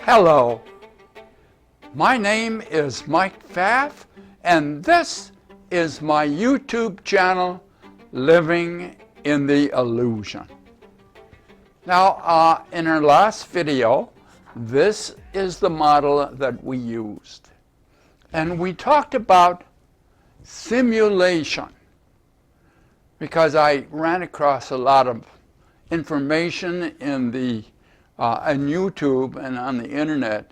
Hello, my name is Mike Pfaff, and this is my YouTube channel, Living in the Illusion. Now, in our last video, this is the model that we used. And we talked about simulation, because I ran across a lot of information in on YouTube and on the internet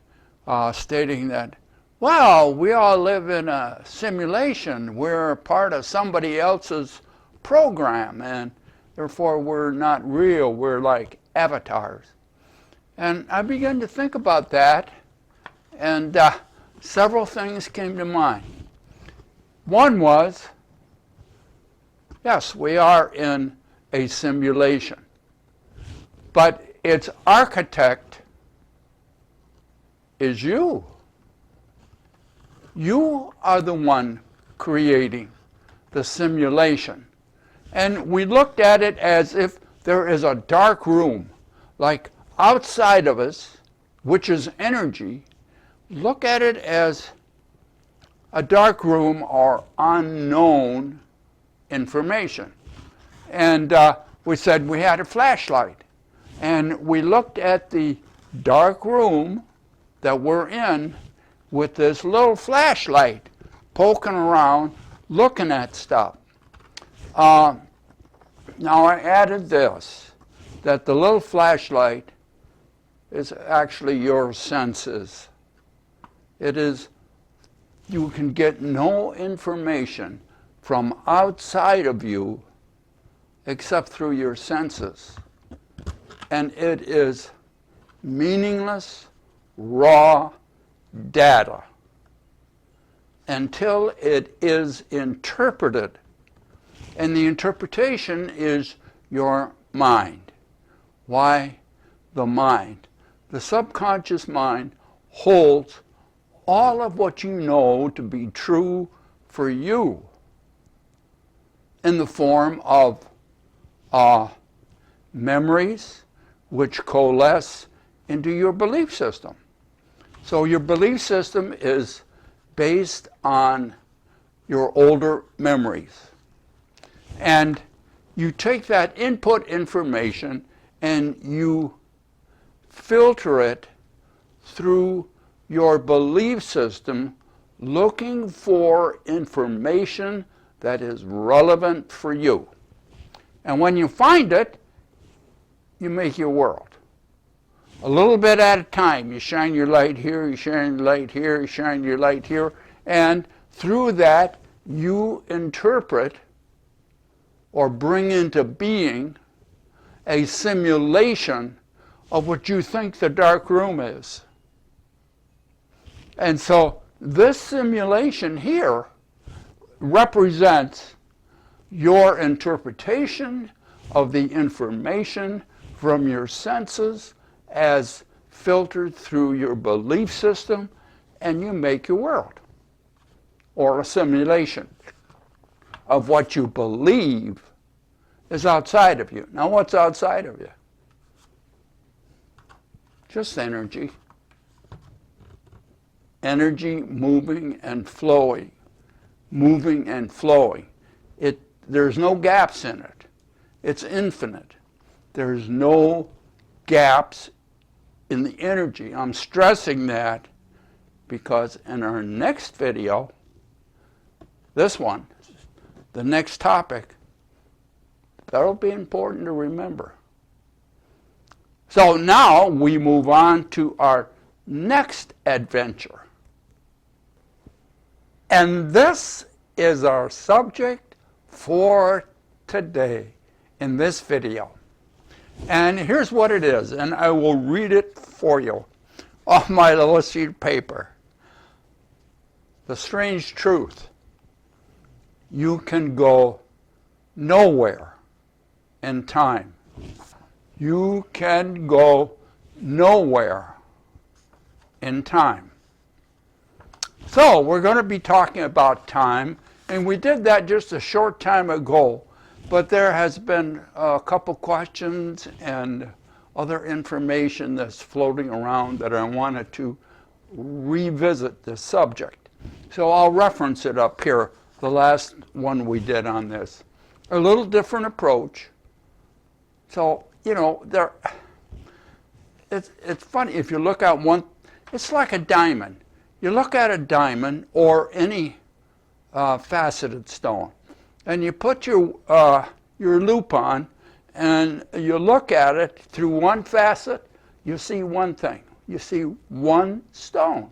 stating that, well, we all live in a simulation. We're part of somebody else's program, and therefore we're not real. We're like avatars. And I began to think about that, and several things came to mind. One was, yes, we are in a simulation, but its architect is you. You are the one creating the simulation. And we looked at it as if there is a dark room, like outside of us, which is energy. Look at it as a dark room or unknown information. And we said we had a flashlight. And we looked at the dark room that we're in with this little flashlight poking around, looking at stuff. Now I added this, that the little flashlight is actually your senses. It is, you can get no information from outside of you except through your senses. And it is meaningless, raw data until it is interpreted. And the interpretation is your mind. Why the mind? The subconscious mind holds all of what you know to be true for you in the form of memories, which coalesce into your belief system. So your belief system is based on your older memories. And you take that input information and you filter it through your belief system, looking for information that is relevant for you. And when you find it, you make your world. A little bit at a time. You shine your light here, you shine your light here, you shine your light here, and through that you interpret or bring into being a simulation of what you think the dark room is. And so this simulation here represents your interpretation of the information from your senses as filtered through your belief system, and you make your world, or a simulation of what you believe is outside of you. Now, what's outside of you? Just energy. Energy moving and flowing. Moving and flowing. There's no gaps in it. It's infinite. There's no gaps in the energy. I'm stressing that because in our next video, this one, the next topic, that'll be important to remember. So now we move on to our next adventure. And this is our subject for today in this video. And here's what it is, and I will read it for you off my little sheet of paper. The strange truth: you can go nowhere in time. You can go nowhere in time. So we're going to be talking about time, and we did that just a short time ago But there has been a couple questions and other information that's floating around that I wanted to revisit this subject. So I'll reference it up here, the last one we did on this. A little different approach. So, you know, it's funny, if you look at one, it's like a diamond. You look at a diamond or any faceted stone, and you put your loop on, and you look at it through one facet, you see one thing. You see one stone.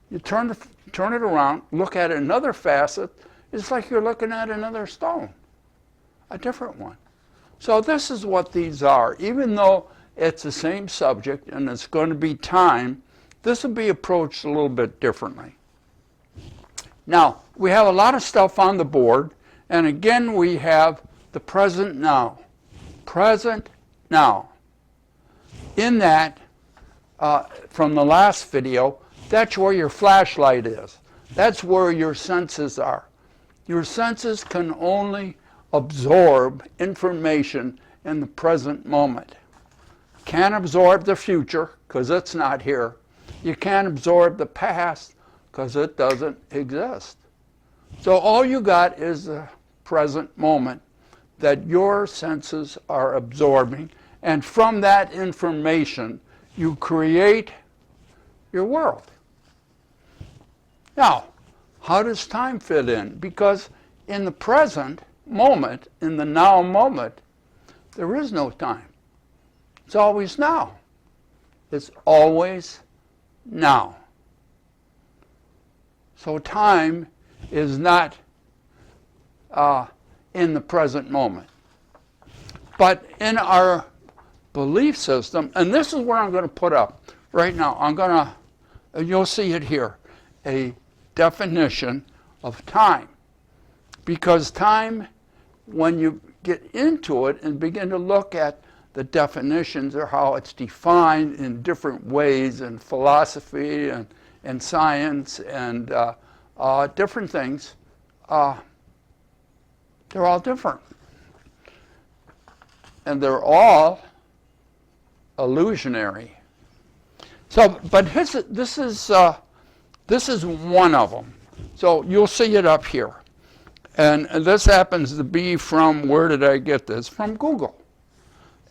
You turn it around, look at another facet, it's like you're looking at another stone, a different one. So this is what these are. Even though it's the same subject and it's going to be time, this will be approached a little bit differently. Now, we have a lot of stuff on the board, and again we have the present now. Present now. In that, from the last video, that's where your flashlight is. That's where your senses are. Your senses can only absorb information in the present moment. Can't absorb the future because it's not here. You can't absorb the past because it doesn't exist. So all you got is the present moment that your senses are absorbing, and from that information you create your world. Now, how does time fit in? Because in the present moment, in the now moment, there is no time. It's always now. It's always now. So time is not in the present moment. But in our belief system, and this is where I'm going to put up right now, you'll see it here, a definition of time. Because time, when you get into it and begin to look at the definitions or how it's defined in different ways in philosophy and science and different things, they're all different. And they're all illusionary. So, but this is one of them. So you'll see it up here. And this happens to be from, where did I get this? From Google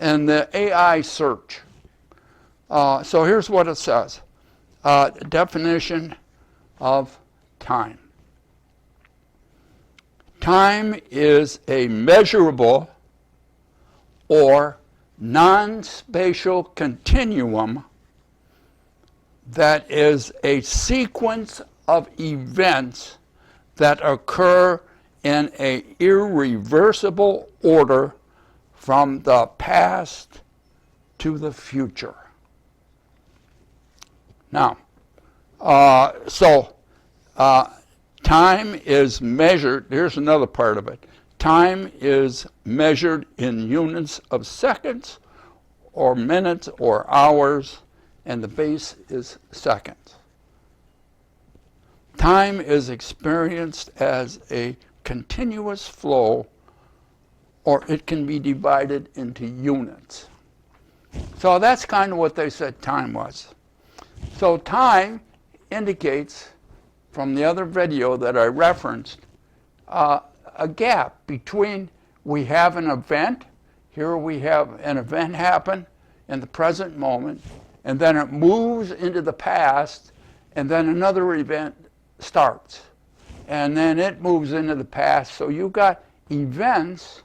and the AI search. So here's what it says. Definition of time. Time is a measurable or non-spatial continuum that is a sequence of events that occur in an irreversible order from the past to the future. Now, time is measured, here's another part of it. Time is measured in units of seconds or minutes or hours, and the base is seconds. Time is experienced as a continuous flow, or it can be divided into units. So that's kind of what they said time was. So time indicates, from the other video that I referenced, a gap between we have an event, here we have an event happen in the present moment, and then it moves into the past, and then another event starts. And then it moves into the past. So you've got events,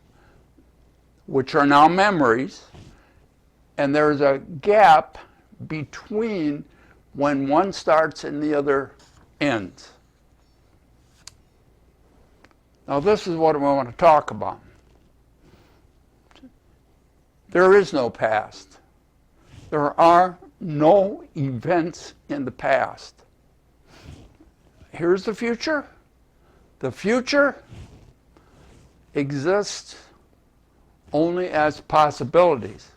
which are now memories, and there's a gap between when one starts and the other ends. Now this is what we want to talk about. There is no past. There are no events in the past. Here's the future. The future exists only as possibilities.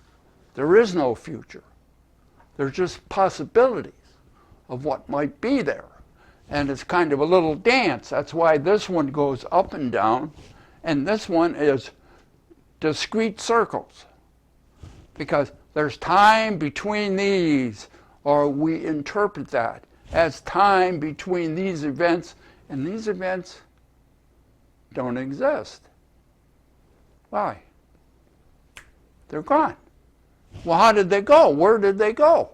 There is no future. They're just possibilities of what might be there. And it's kind of a little dance. That's why this one goes up and down, and this one is discrete circles, because there's time between these, or we interpret that as time between these events, and these events don't exist. Why? They're gone. Well, how did they go? Where did they go?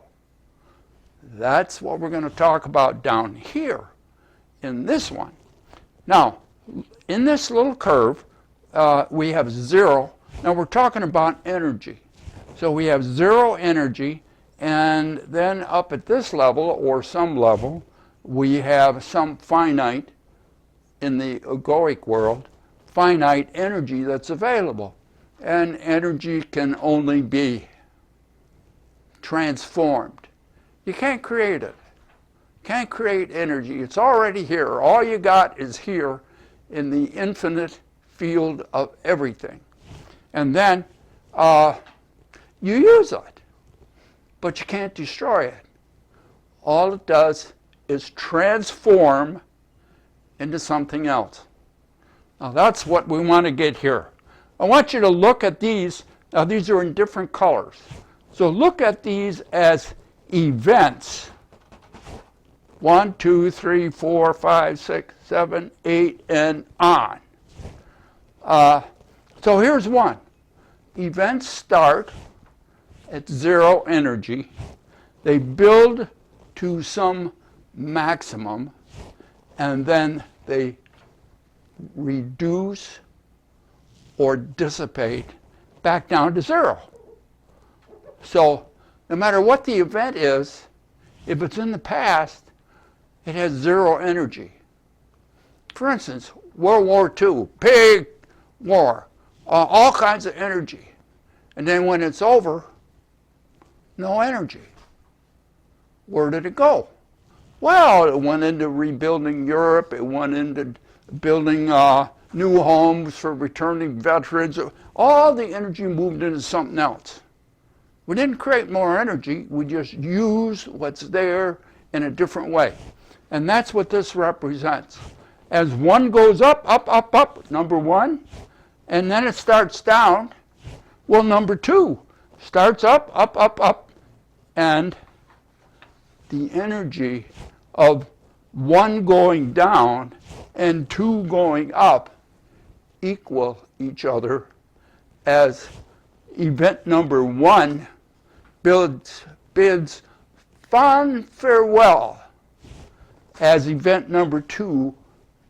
That's what we're going to talk about down here in this one. Now, in this little curve, we have zero. Now, we're talking about energy. So we have zero energy, and then up at this level, or some level, we have some finite, in the egoic world, finite energy that's available. And energy can only be transformed. You can't create it. Can't create energy. It's already here. All you got is here in the infinite field of everything. And then you use it, but you can't destroy it. All it does is transform into something else. Now that's what we want to get here. I want you to look at these. Now these are in different colors. So look at these as events. 1, 2, 3, 4, 5, 6, 7, 8, and on. So here's one. Events start at zero energy. They build to some maximum, and then they reduce or dissipate back down to zero. So no matter what the event is, if it's in the past, it has zero energy. For instance, World War II, big war, all kinds of energy. And then when it's over, no energy. Where did it go? Well, it went into rebuilding Europe. It went into building new homes for returning veterans. All the energy moved into something else. We didn't create more energy. We just used what's there in a different way. And that's what this represents. As one goes up, up, up, up, number one, and then it starts down, well, number two starts up, up, up, up, and the energy of one going down and two going up equal each other as event number one bids fond farewell as event number two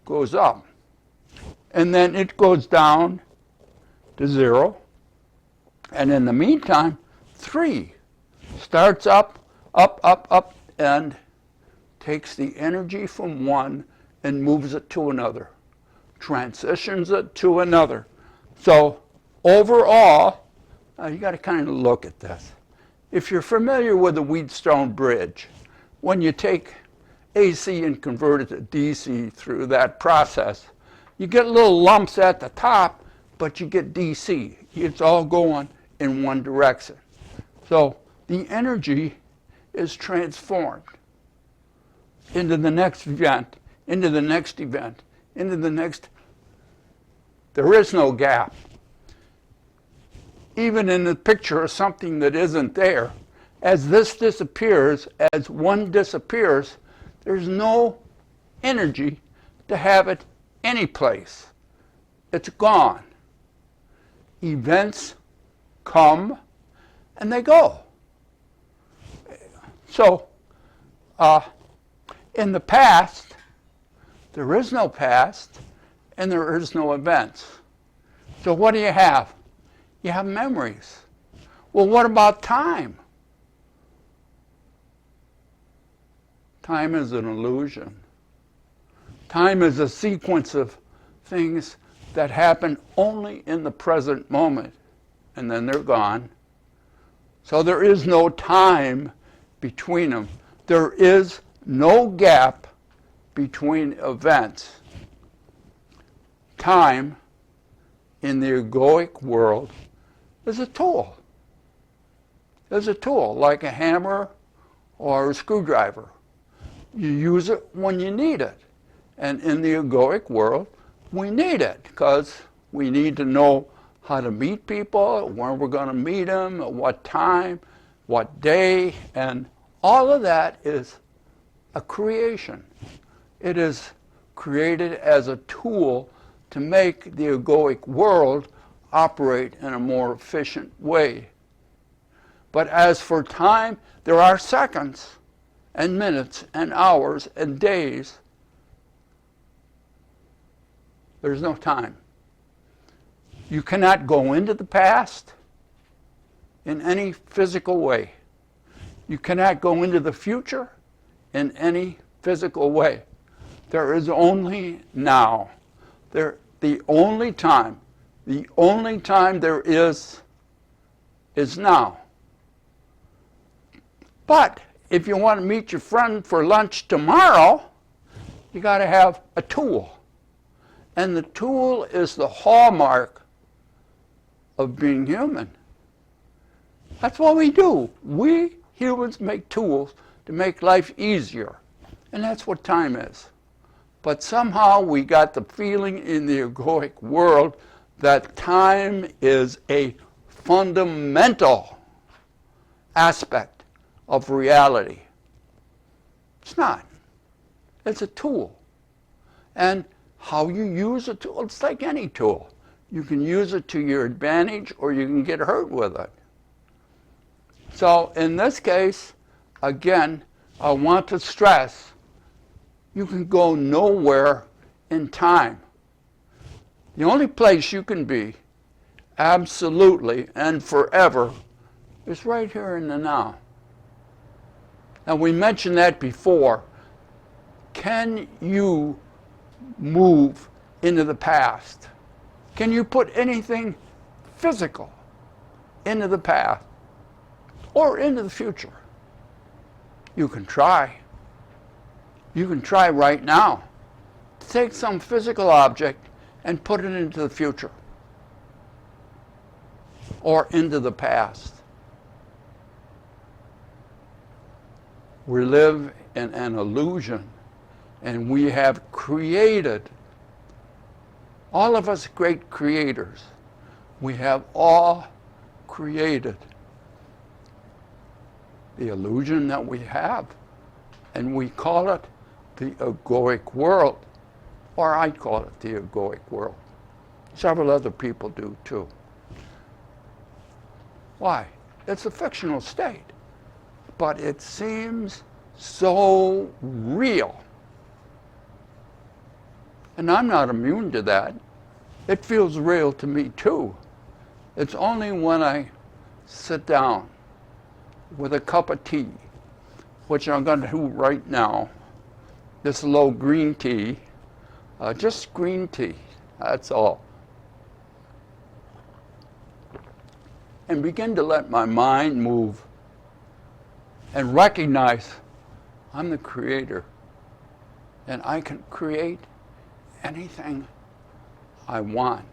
goes up. And then it goes down to zero. And in the meantime, three starts up, up, up, up, and takes the energy from one and moves it to another, transitions it to another. So overall, you got to kind of look at this. If you're familiar with the Wheatstone Bridge, when you take AC and convert it to DC through that process, you get little lumps at the top, but you get DC. It's all going in one direction. So the energy is transformed into the next event, into the next event, into the next. There is no gap. Even in the picture of something that isn't there, as this disappears, as one disappears, there's no energy to have it any place. It's gone. Events come and they go. So, in the past, there is no past and there is no events. So what do you have? You have memories. Well, what about time? Time is an illusion. Time is a sequence of things that happen only in the present moment, and then they're gone. So there is no time between them. There is no gap between events. Time in the egoic world is a tool. It's a tool, like a hammer or a screwdriver. You use it when you need it. And in the egoic world, we need it because We need to know how to meet people, when we're going to meet them, at what time, what day, and all of that is a creation. It is created as a tool to make the egoic world operate in a more efficient way. But as for time, there are seconds and minutes and hours and days. There's no time. You cannot go into the past in any physical way. You cannot go into the future in any physical way. There is only now. The only time there is now. But if you want to meet your friend for lunch tomorrow, you got to have a tool. And the tool is the hallmark of being human. That's what we do. We humans make tools to make life easier. And that's what time is. But somehow we got the feeling in the egoic world that time is a fundamental aspect of reality. It's not. It's a tool. And how you use a tool, it's like any tool. You can use it to your advantage or you can get hurt with it. So in this case, again, I want to stress, you can go nowhere in time. The only place you can be absolutely and forever is right here in the now. Now we mentioned that before. Can you move into the past? Can you put anything physical into the past or into the future? You can try. You can try right now to take some physical object and put it into the future or into the past. We live in an illusion, and we have created, all of us great creators, we have all created the illusion that we have, and we call it the egoic world, or I call it the egoic world. Several other people do too. Why? It's a fictional state, but it seems so real. And I'm not immune to that. It feels real to me too. It's only when I sit down with a cup of tea, which I'm going to do right now, this low green tea, just green tea, that's all. And begin to let my mind move and recognize I'm the creator and I can create anything I want.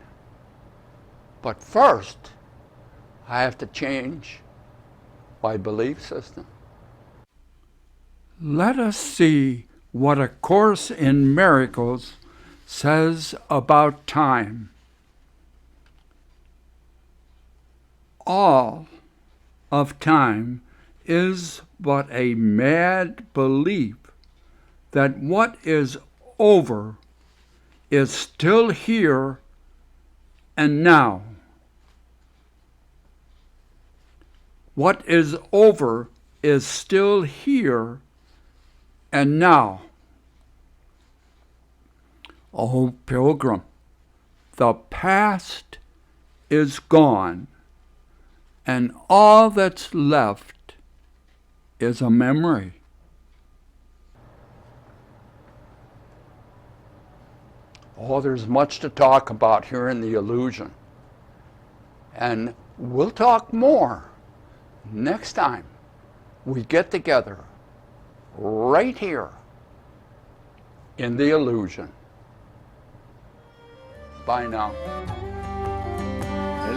But first, I have to change my belief system. Let us see what A Course in Miracles says about time. All of time is but a mad belief that what is over is still here and now. What is over is still here and now. O pilgrim, the past is gone, and all that's left is a memory. Oh, there's much to talk about here in the illusion. And we'll talk more next time we get together right here in the illusion. Bye now.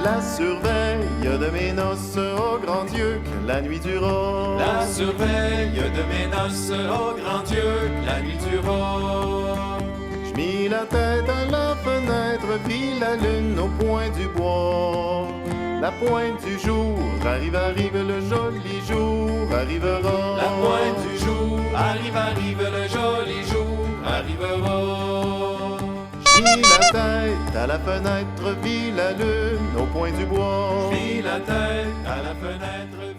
La surveille de mes noces au grand Dieu, que la nuit durera. La surveille de mes noces au grand Dieu, que la nuit durera. Je mis la tête à la fenêtre vit la lune au point du bois. La pointe du jour arrive, arrive, le joli jour arrivera. La pointe du jour arrive, arrive, le joli jour arrivera. J'vis la tête à la fenêtre, vit la lune au point du bois. Vis la tête à la fenêtre.